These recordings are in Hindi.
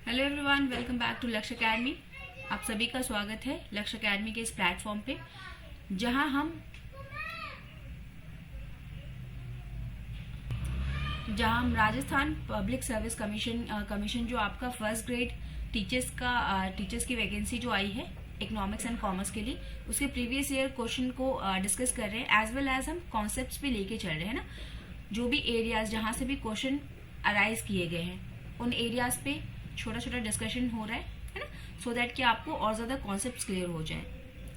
Hello everyone, welcome back to Lakshya academy. आप सभी का स्वागत है लक्ष्य अकेडमी के इस प्लेटफॉर्म पे, जहां हम राजस्थान पब्लिक सर्विस कमीशन जो आपका फर्स्ट ग्रेड टीचर्स की वैकेंसी जो आई है इकोनॉमिक्स एंड कॉमर्स के लिए, उसके प्रीवियस ईयर क्वेश्चन को डिस्कस कर रहे हैं, एज वेल एज हम कॉन्सेप्ट्स भी लेके चल रहे हैं ना। जो भी एरियाज जहां से भी क्वेश्चन अराइज किए गए हैं उन एरियाज पे छोटा छोटा डिस्कशन हो रहा है ना, सो दैट कि आपको और ज्यादा कॉन्सेप्ट्स क्लियर हो जाए।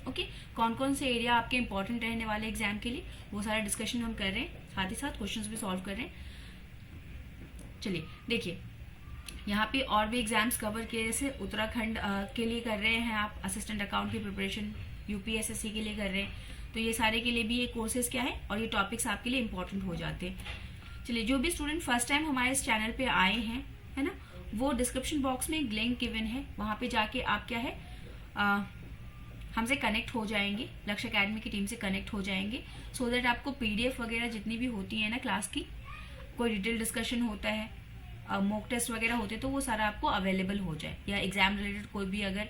ओके, कौन कौन से एरिया आपके इंपॉर्टेंट रहने वाले एग्जाम के लिए, वो सारा डिस्कशन हम कर रहे हैं, साथ ही साथ क्वेश्चंस भी सॉल्व कर रहे हैं। चलिए देखिए, यहाँ पे और भी एग्जाम्स कवर किए, जैसे उत्तराखंड के लिए कर रहे हैं आप असिस्टेंट अकाउंट की प्रिपरेशन, यूपीएसएससी के लिए कर रहे हैं, तो ये सारे के लिए भी ये कोर्सेज क्या है और ये टॉपिक्स आपके लिए इंपॉर्टेंट हो जाते हैं। चलिए, जो भी स्टूडेंट फर्स्ट टाइम हमारे इस चैनल पे आए हैं, है ना, वो डिस्क्रिप्शन बॉक्स में एक लिंक गिवन है, वहां पे जाके आप क्या है हमसे कनेक्ट हो जाएंगे, लक्ष्य अकेडमी की टीम से कनेक्ट हो जाएंगे, सो दैट आपको पीडीएफ वगैरह जितनी भी होती है ना क्लास की, कोई डिटेल डिस्कशन होता है, मॉक टेस्ट वगैरह होते हैं, तो वो सारा आपको अवेलेबल हो जाए, या एग्जाम रिलेटेड कोई भी अगर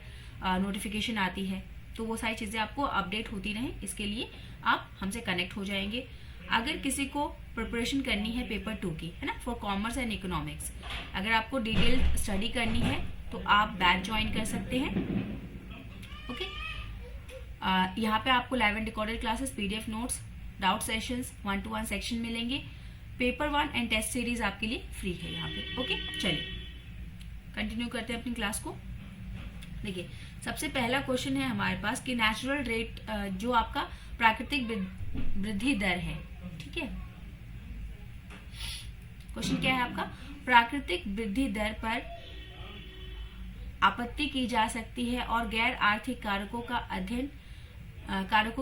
नोटिफिकेशन आती है तो वो सारी चीजें आपको अपडेट होती रहे, इसके लिए आप हमसे कनेक्ट हो जाएंगे। अगर किसी को प्रिपरेशन करनी है पेपर 2 की, है ना, फॉर कॉमर्स एंड इकोनॉमिक्स, अगर आपको डिटेल स्टडी करनी है तो आप बैच ज्वाइन कर सकते हैं। ओके, यहाँ पे आपको live and recorded classes, PDF notes, doubt sessions, 1-to-1 section मिलेंगे। पेपर 1 एंड टेस्ट सीरीज आपके लिए फ्री है यहाँ पे। ओके, चलिए कंटिन्यू करते हैं अपनी क्लास को। देखिए, सबसे पहला क्वेश्चन है हमारे पास कि नेचुरल रेट जो आपका प्राकृतिक वृद्धि दर है, ठीक है। क्वेश्चन क्या है आपका, प्राकृतिक वृद्धि दर पर आपत्ति की जा सकती है और गैर आर्थिक कारकों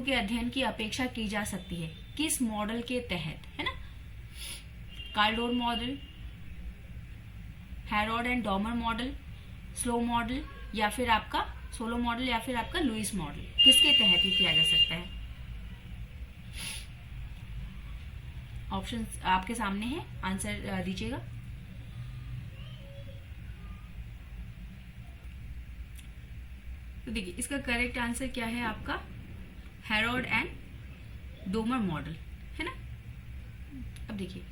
के अध्ययन की अपेक्षा की जा सकती है, किस मॉडल के तहत, है ना। Kaldor model, Harrod and Domar model, Solow model, या फिर आपका सोलो मॉडल, या फिर आपका लुइस मॉडल, किसके तहत ही किया जा सकता है। ऑप्शन आपके सामने है, आंसर दीजिएगा। तो देखिए, इसका करेक्ट आंसर क्या है आपका, हैरोड एंड डोमर मॉडल, है ना। अब देखिए,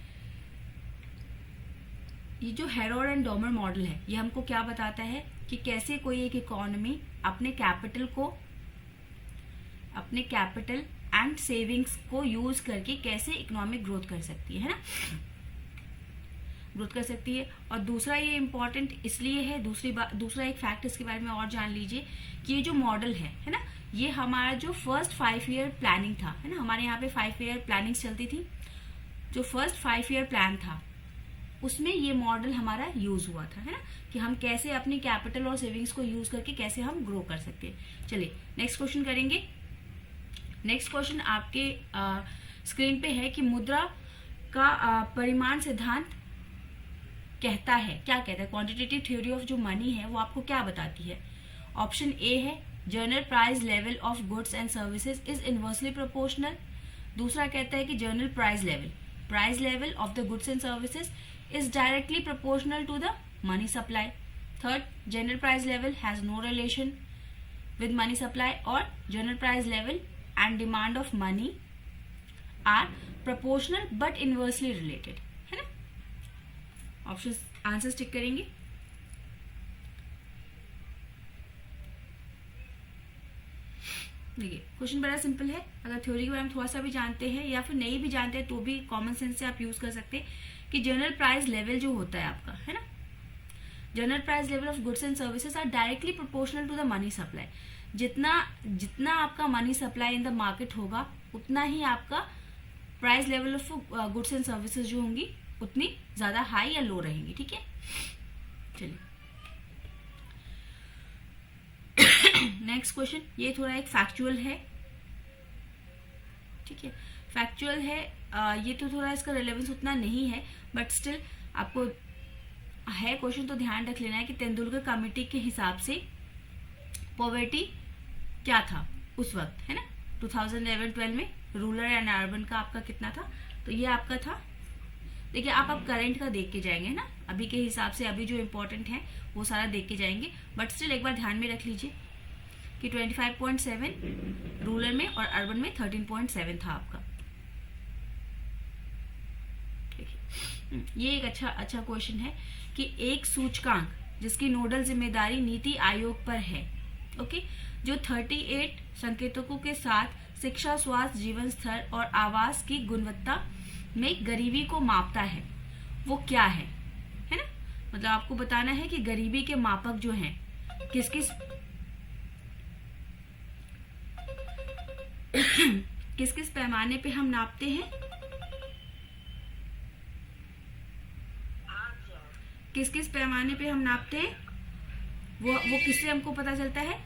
ये जो हैरोड एंड डोमर मॉडल है, ये हमको क्या बताता है कि कैसे कोई एक इकोनॉमी अपने कैपिटल एंड सेविंग्स को यूज करके कैसे इकोनॉमिक ग्रोथ कर सकती है ना, ग्रोथ कर सकती है। और दूसरा ये इंपॉर्टेंट इसलिए है, दूसरा एक फैक्ट इसके बारे में और जान लीजिए कि ये जो मॉडल है ना, ये हमारा जो फर्स्ट 5 ईयर प्लानिंग था, है ना, हमारे यहाँ पे 5 ईयर प्लानिंग चलती थी, जो फर्स्ट 5 ईयर प्लान था उसमें ये मॉडल हमारा यूज हुआ था, है ना, कि हम कैसे अपनी कैपिटल और सेविंग्स को यूज करके कैसे हम ग्रो कर सकते हैं। चलिए नेक्स्ट क्वेश्चन करेंगे। नेक्स्ट क्वेश्चन आपके स्क्रीन पे है कि मुद्रा का परिमाण सिद्धांत कहता है, क्या कहता है, क्वांटिटेटिव थ्योरी ऑफ जो मनी है वो आपको क्या बताती है। ऑप्शन ए है general price level of goods and services is inversely proportional. दूसरा कहता है कि general price level of the goods and services is directly proportional to the money supply. Third, general price level has no relation with money supply, or general price level and demand of money are proportional but inversely related, है ना। ऑप्शन आंसर टिक करेंगे। देखिए, क्वेश्चन बड़ा सिंपल है, अगर थ्योरी के बारे में थोड़ा सा भी जानते हैं या फिर नहीं भी जानते हैं तो भी कॉमन सेंस से आप यूज कर सकते हैं कि जनरल प्राइस लेवल जो होता है आपका, है ना, general price level of goods and services are directly proportional to the money supply. जितना आपका money supply in the market होगा उतना ही आपका price level of goods and services जो होंगी उतनी ज्यादा हाई या लो रहेंगी, ठीक है। चलिए नेक्स्ट क्वेश्चन, ये थोड़ा एक फैक्चुअल है, ठीक है, फैक्चुअल है, ये तो थोड़ा इसका रिलेवेंस उतना नहीं है, बट स्टिल आपको है क्वेश्चन तो ध्यान रख लेना है कि तेंदुलकर कमेटी के हिसाब से पॉवर्टी क्या था उस वक्त, है ना, 2011-12 में रूरल एंड अर्बन का आपका कितना था, तो ये आपका था। देखिए, आप करंट का देख के जाएंगे ना, अभी के हिसाब से अभी जो इम्पोर्टेंट है वो सारा देख के जाएंगे, बट स्टिल एक बार ध्यान में रख लीजिए कि 25.7 रूरल में और अर्बन में 13.7 था आपका। ये एक अच्छा क्वेश्चन है कि एक सूचकांक जिसकी नोडल जिम्मेदारी नीति आयोग पर है, ओके, जो 38 संकेतकों के साथ शिक्षा, स्वास्थ्य, जीवन स्तर और आवास की गुणवत्ता में गरीबी को मापता है, वो क्या है ना? मतलब आपको बताना है कि गरीबी के मापक जो हैं किस किस पैमाने पे हम नापते हैं, किस पैमाने पे हम नापते हैं, वो किससे हमको पता चलता है?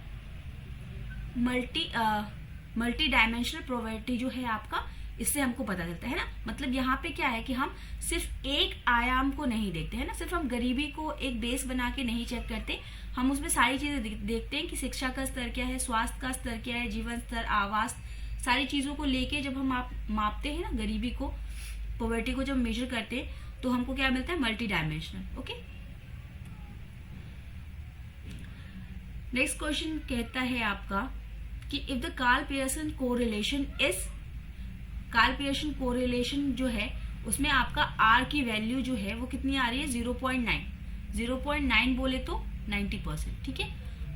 मल्टी डायमेंशनल प्रोबेबिलिटी जो है आपका, इससे हमको पता चलता है ना। मतलब यहाँ पे क्या है कि हम सिर्फ एक आयाम को नहीं देखते हैं ना, सिर्फ हम गरीबी को एक बेस बना के नहीं चेक करते, हम उसमें सारी चीजें देखते हैं कि शिक्षा का स्तर क्या है, स्वास्थ्य का स्तर क्या है, जीवन स्तर, आवास, सारी चीजों को लेके जब हम मापते हैं ना गरीबी को, पॉवर्टी को जब मेजर करते हैं तो हमको क्या मिलता है? Multi dimensional. Okay, next question कहता है आपका कि if the Karl Pearson correlation is, Karl Pearson correlation जो है उसमें आपका आर की वैल्यू जो है वो कितनी आ रही है? 0.9। 0.9 बोले तो 90%, ठीक है।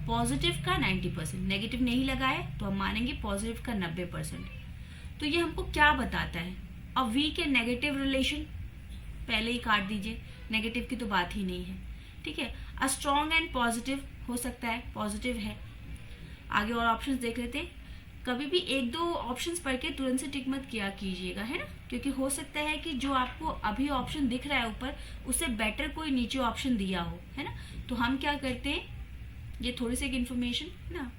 पॉजिटिव का 90%, नेगेटिव नहीं लगा है तो हम मानेंगे पॉजिटिव का 90%। तो ये हमको क्या बताता है? अब वीक एंड नेगेटिव रिलेशन पहले ही काट दीजिए, नेगेटिव की तो बात ही नहीं है, ठीक है। अ स्ट्रॉन्ग एंड पॉजिटिव हो सकता है, पॉजिटिव है। आगे और ऑप्शंस देख लेते हैं। कभी भी एक दो ऑप्शंस पढ़ के तुरंत से टिक मत किया कीजिएगा, है ना, क्योंकि हो सकता है कि जो आपको अभी ऑप्शन दिख रहा है ऊपर उससे बेटर कोई नीचे ऑप्शन दिया हो, है ना। तो हम क्या करते हैं, ये थोड़ी सी एक इन्फॉर्मेशन है ना,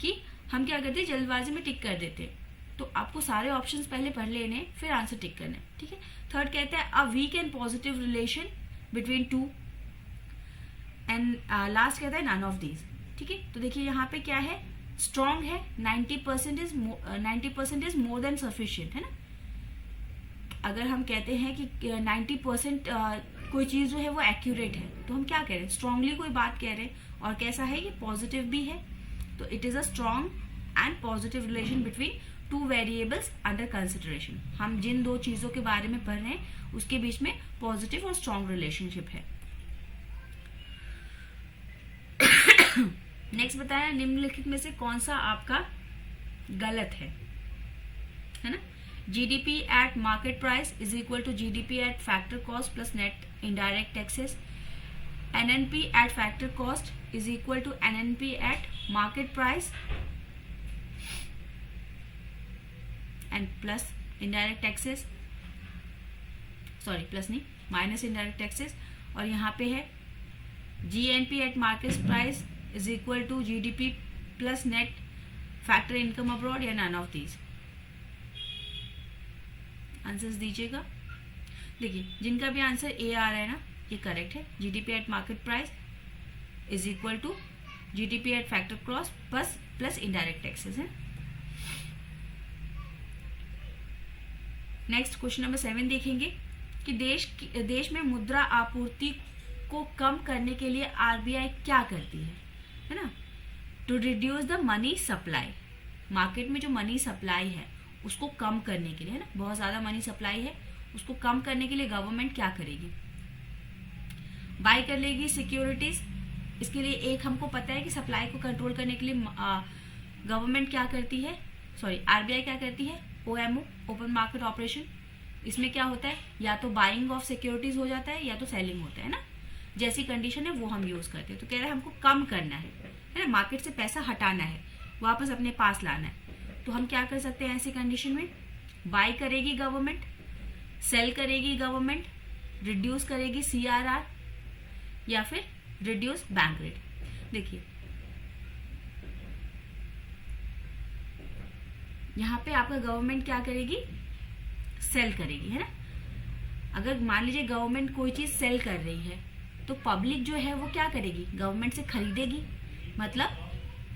कि हम क्या करते हैं जल्दबाजी में टिक कर देते हैं। तो आपको सारे ऑप्शंस पहले पढ़ लेने फिर आंसर टिक करना है, ठीक है। थर्ड कहता है a weak and positive relation between two, and last कहता है नन ऑफ दीज, ठीक है। तो देखिए यहाँ पे क्या है, स्ट्रॉन्ग है, 90% इज मोर देन सफिशिएंट, है ना। अगर हम कहते हैं कि 90% कोई चीज जो है वो एक्यूरेट है तो हम क्या कह रहे हैं? स्ट्रांगली कोई बात कह रहे हैं। और कैसा है, ये पॉजिटिव भी है, तो it is a strong and positive relation between two variables under consideration. हम जिन दो चीजों के बारे में पढ़ रहे हैं उसके बीच में पॉजिटिव और स्ट्रॉन्ग रिलेशनशिप है। नेक्स्ट बताया निम्नलिखित में से कौन सा आपका गलत है ना। GDP at market price is equal to GDP at factor cost plus net indirect taxes. NNP at factor cost is equal to NNP at market price and plus indirect taxes, sorry plus नहीं, माइनस इनडायरेक्ट टैक्सेस। और यहाँ पे है GNP at market price is equal to GDP plus net factor income abroad, या नन ऑफ दीज। आंसर्स दीजिएगा। देखिए जिनका भी आंसर ए आ रहा है ना, ये करेक्ट है। GDP at market price is equal to GDP at factor cross plus indirect taxes है। नेक्स्ट क्वेश्चन नंबर 7 देखेंगे कि देश में मुद्रा आपूर्ति को कम करने के लिए आरबीआई क्या करती है ना, to reduce the money supply. Market में जो मनी सप्लाई है उसको कम करने के लिए, है ना, बहुत ज्यादा मनी सप्लाई है, उसको कम करने के लिए गवर्नमेंट क्या करेगी? बाय कर लेगी सिक्योरिटीज। इसके लिए एक हमको पता है कि सप्लाई को कंट्रोल करने के लिए गवर्नमेंट क्या करती है, सॉरी आरबीआई क्या करती है? OMO, open market operation. इसमें क्या होता है, या तो बाइंग ऑफ सिक्योरिटीज हो जाता है या तो सेलिंग होता है ना, जैसी कंडीशन है वो हम यूज करते हैं। तो कह रहे हैं हमको कम करना है ना, मार्केट से पैसा हटाना है, वापस अपने पास लाना है। तो हम क्या कर सकते हैं ऐसी कंडीशन में? बाय करेगी गवर्नमेंट, सेल करेगी गवर्नमेंट, रिड्यूस करेगी सीआरआर, या फिर रिड्यूस बैंक रेट। देखिए यहाँ पे आपका गवर्नमेंट क्या करेगी? सेल करेगी, है ना। अगर मान लीजिए गवर्नमेंट कोई चीज सेल कर रही है तो पब्लिक जो है वो क्या करेगी? गवर्नमेंट से खरीदेगी, मतलब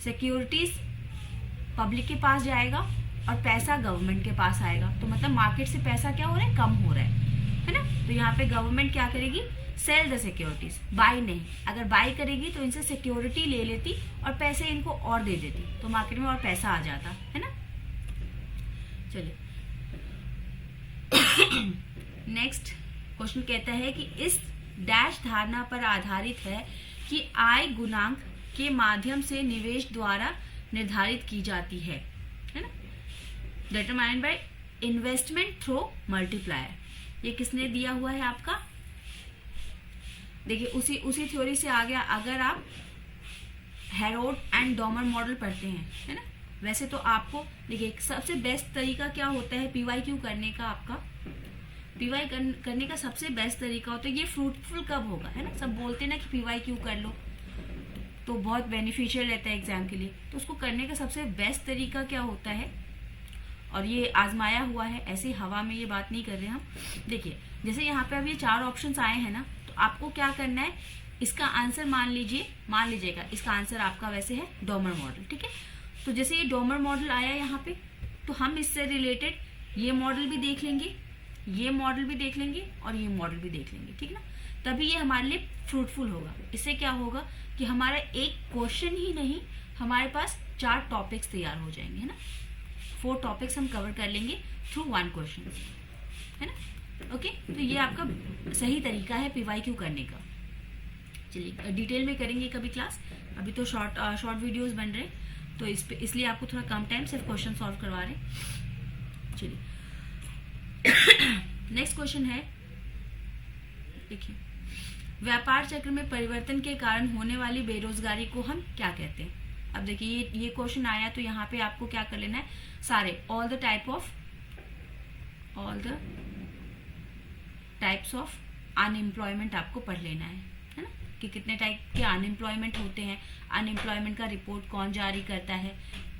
सिक्योरिटीज पब्लिक के पास जाएगा और पैसा गवर्नमेंट के पास आएगा। तो मतलब मार्केट से पैसा क्या हो रहा है? कम हो रहा है। है ना। तो यहाँ पे गवर्नमेंट क्या करेगी, सेल द सिक्योरिटीज, बाय नहीं, अगर बाय करेगी तो इनसे सिक्योरिटी ले लेती और पैसे इनको और दे देती, तो मार्केट में और पैसा आ जाता, है ना। चलिए नेक्स्ट क्वेश्चन कहता है कि इस डैश धारणा पर आधारित है कि आय गुणांक के माध्यम से निवेश द्वारा निर्धारित की जाती है ना। Determined by investment through multiplier, ये किसने दिया हुआ है आपका, देखिए उसी थ्योरी से आ गया। अगर आप हेरोड एंड डॉमर मॉडल पढ़ते हैं, है ना, वैसे तो आपको देखिए सबसे बेस्ट तरीका क्या होता है पीवाईक्यू करने का, आपका पीवाई करने का सबसे बेस्ट तरीका होता है, ये फ्रूटफुल कब होगा, है ना, सब बोलते हैं ना कि पीवाईक्यू कर लो तो बहुत बेनिफिशियल रहता है एग्जाम के लिए, तो उसको करने का सबसे बेस्ट तरीका क्या होता है, और ये आजमाया हुआ है, ऐसे हवा में ये बात नहीं कर रहे हम। देखिए जैसे यहाँ पे अब ये 4 ऑप्शंस आए हैं ना, तो आपको क्या करना है, इसका आंसर मान लीजिएगा इसका आंसर आपका वैसे है डॉमर मॉडल, ठीक है। तो जैसे ये डॉमर मॉडल आया यहाँ पे, तो हम इससे रिलेटेड ये मॉडल भी देख लेंगे, ये मॉडल भी देख लेंगे और ये मॉडल भी देख लेंगे, ठीक ना, तभी ये हमारे लिए फ्रूटफुल होगा। इससे क्या होगा कि हमारा एक क्वेश्चन ही नहीं, हमारे पास 4 टॉपिक्स तैयार हो जाएंगे, है ना, 4 टॉपिक्स हम कवर कर लेंगे थ्रू 1 क्वेश्चन, है ना। ओके, तो ये आपका सही तरीका है पीवाईक्यू करने का। चलिए डिटेल में करेंगे कभी क्लास, अभी तो शॉर्ट वीडियोस बन रहे हैं, तो इसलिए आपको थोड़ा कम टाइम सिर्फ क्वेश्चन सॉल्व करवा रहे हैं। चलिए नेक्स्ट क्वेश्चन है, देखिए व्यापार चक्र में परिवर्तन के कारण होने वाली बेरोजगारी को हम क्या कहते हैं। अब देखिए ये क्वेश्चन आया, तो यहाँ पे आपको क्या कर लेना है, सारे all the types of unemployment आपको पढ़ लेना है ना, कि कितने टाइप के अनएम्प्लॉयमेंट होते हैं, अनएम्प्लॉयमेंट का रिपोर्ट कौन जारी करता है,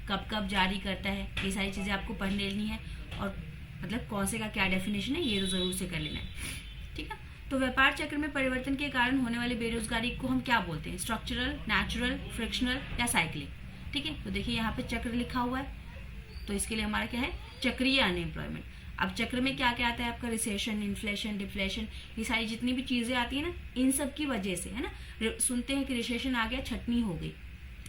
कब कब जारी करता है, ये सारी चीजें आपको पढ़ लेनी है, और मतलब कौन से का क्या डेफिनेशन है ये तो जरूर से कर लेना है, ठीक है। तो व्यापार चक्र में परिवर्तन के कारण होने वाली बेरोजगारी को हम क्या बोलते हैं, स्ट्रक्चरल, नेचुरल, फ्रिक्शनल या साइक्लिक, ठीक है। तो देखिए यहाँ पे चक्र लिखा हुआ है, तो इसके लिए हमारा क्या है, चक्रीय अनएम्प्लॉयमेंट। अब चक्र में क्या क्या आता है आपका, रिसेशन, इन्फ्लेशन, डिफ्लेशन, ये सारी जितनी भी चीजें आती है ना, इन सब की वजह से, है ना, सुनते हैं कि रिसेशन आ गया, छटनी हो गई,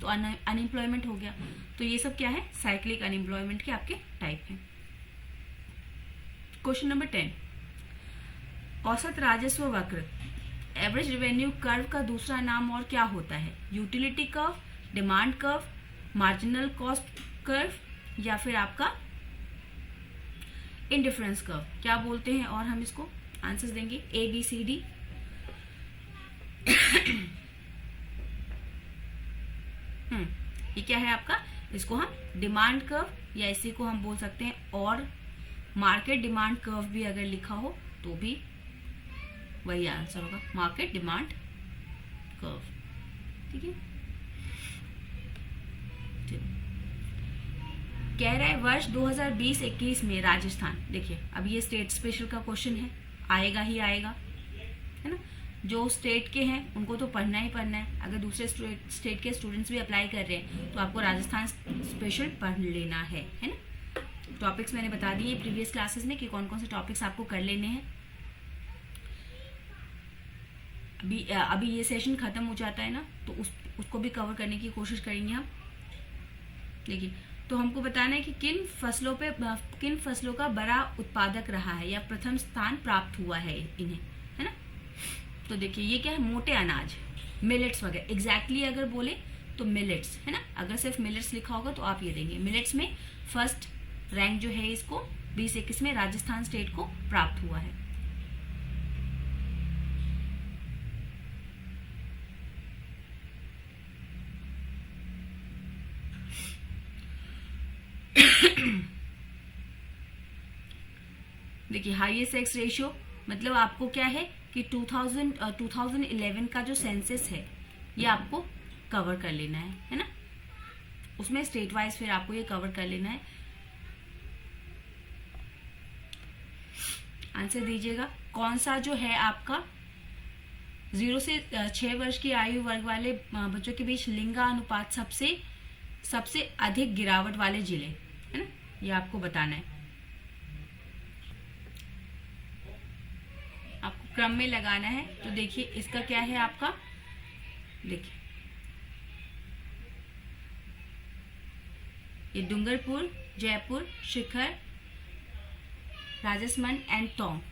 तो अनएम्प्लॉयमेंट हो गया, तो ये सब क्या है, साइक्लिक अनएम्प्लॉयमेंट के आपके टाइप हैं। क्वेश्चन नंबर 10, औसत राजस्व वक्र, एवरेज रेवेन्यू कर्व का दूसरा नाम और क्या होता है, utility curve, demand curve, marginal cost curve या फिर आपका इंडिफरेंस कर्व, क्या बोलते हैं, और हम इसको आंसर्स देंगे ABCD। ये क्या है आपका, इसको हम डिमांड कर्व या इसी को हम बोल सकते हैं, और मार्केट डिमांड कर्व भी अगर लिखा हो तो भी वही आंसर होगा, मार्केट डिमांड कर्व, ठीक है। कह रहा है वर्ष 2020-21 में राजस्थान, देखिए अब ये स्टेट स्पेशल का क्वेश्चन है, आएगा ही आएगा, है ना, जो स्टेट के हैं उनको तो पढ़ना ही पढ़ना है, अगर दूसरे स्टेट के स्टूडेंट्स भी अप्लाई कर रहे हैं तो आपको राजस्थान स्पेशल पढ़ लेना है ना। टॉपिक्स मैंने बता दिए प्रीवियस क्लासेस में कि कौन कौन से टॉपिक्स आपको कर लेने हैं। अभी ये सेशन खत्म हो जाता है ना, तो उसको भी कवर करने की कोशिश करेंगे हम। देखिए तो हमको बताना है कि किन फसलों का बड़ा उत्पादक रहा है या प्रथम स्थान प्राप्त हुआ है इन्हें, है ना। तो देखिए ये क्या है, मोटे अनाज, मिलेट्स वगैरह, एग्जैक्टली अगर बोले तो मिलेट्स, है ना, अगर सिर्फ मिलेट्स लिखा होगा तो आप ये देंगे। मिलेट्स में फर्स्ट रैंक जो है इसको 2021 में राजस्थान स्टेट को प्राप्त हुआ है। देखिए हाईएस्ट सेक्स रेशियो, मतलब आपको क्या है कि 2011 का जो सेंसस है ये आपको कवर कर लेना है ना, उसमें स्टेट वाइज फिर आपको ये कवर कर लेना है। आंसर दीजिएगा, कौन सा जो है आपका 0 से 6 वर्ष की आयु वर्ग वाले बच्चों के बीच लिंगानुपात सबसे अधिक गिरावट वाले जिले, है ना, ये आपको बताना है। क्रम में लगाना है। तो देखिए इसका क्या है आपका, देखिए ये डूंगरपुर, जयपुर, शिखर, राजसमंद एंड टोंक,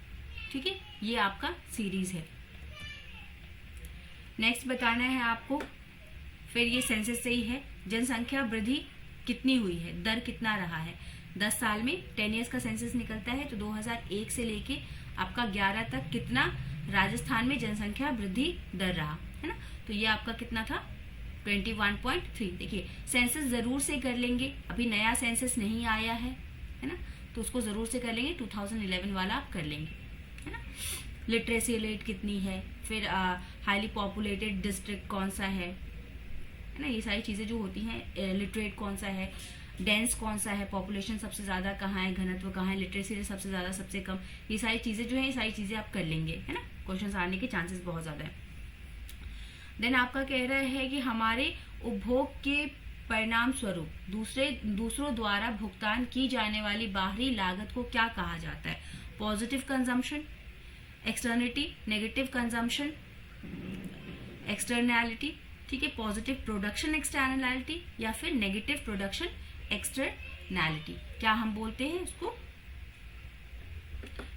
ठीक है, ये आपका सीरीज है। नेक्स्ट बताना है आपको, फिर ये सेंसस से ही है, जनसंख्या वृद्धि कितनी हुई है, दर कितना रहा है। 10 साल में 10 ईयर्स का सेंसस निकलता है, तो 2001 से लेके आपका 11 तक कितना राजस्थान में जनसंख्या वृद्धि दर रहा है ना। तो ये आपका कितना था, 21.3। देखिए सेंसस जरूर से कर लेंगे, अभी नया सेंसस नहीं आया है ना, तो उसको जरूर से कर लेंगे, 2011 वाला आप कर लेंगे, है ना। लिटरेसी रेट कितनी है, फिर हाईली पॉपुलेटेड डिस्ट्रिक्ट कौन सा है ना, ये सारी चीजें जो होती हैं, लिटरेट कौन सा है, डेंस कौन सा है, पॉपुलेशन सबसे ज्यादा कहाँ है, घनत्व कहाँ है, लिटरेसी रेट सबसे ज्यादा सबसे कम, ये सारी चीजें जो है, ये सारी चीजें आप कर लेंगे, है ना। क्वेश्चंस आने के चांसेस बहुत ज्यादा है। देन आपका कह रहा है कि हमारे उपभोग के परिणाम स्वरूप दूसरों द्वारा भुगतान की जाने वाली बाहरी लागत को क्या कहा जाता है। Positive consumption, externality, negative consumption, externality, ठीक है, पॉजिटिव प्रोडक्शन एक्सटर्नैलिटी या फिर नेगेटिव प्रोडक्शन एक्सटर्नैलिटी, क्या हम बोलते हैं उसको।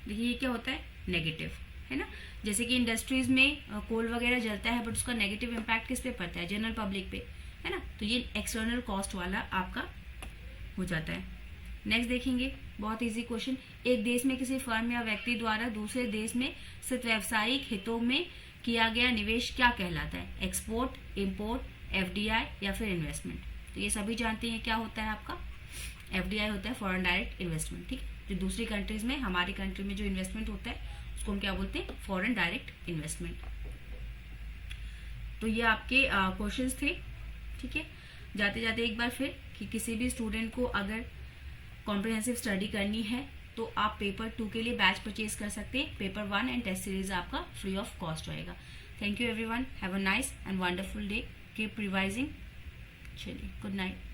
देखिए ये क्या होता है, नेगेटिव, है ना। जैसे कि इंडस्ट्रीज में कोल वगैरह जलता है, बट उसका नेगेटिव इम्पैक्ट किस पे पड़ता है, जनरल पब्लिक पे, है ना। तो ये एक्सटर्नल कॉस्ट वाला आपका हो जाता है। नेक्स्ट देखेंगे, बहुत इजी क्वेश्चन, एक देश में किसी फर्म या व्यक्ति द्वारा दूसरे देश में स्थित व्यावसायिक हितों में किया गया निवेश क्या कहलाता है। एक्सपोर्ट, इंपोर्ट, एफडीआई या फिर इन्वेस्टमेंट। तो ये सभी जानते हैं क्या होता है आपका, एफडीआई होता है फॉरेन डायरेक्ट इन्वेस्टमेंट, ठीक है, जो दूसरी कंट्रीज में, हमारी कंट्री में जो इन्वेस्टमेंट होता है उसको हम क्या बोलते हैं, फॉरेन डायरेक्ट इन्वेस्टमेंट। तो ये आपके क्वेश्चंस थे, ठीक है। जाते जाते एक बार फिर कि किसी भी स्टूडेंट को अगर कॉम्प्रिहेंसिव स्टडी करनी है तो आप पेपर 2 के लिए बैच परचेज कर सकते हैं। पेपर 1 एंड टेस्ट सीरीज आपका फ्री ऑफ कॉस्ट रहेगा। Thank you everyone, have a nice and wonderful day, keep revising. चलिए, गुड नाइट।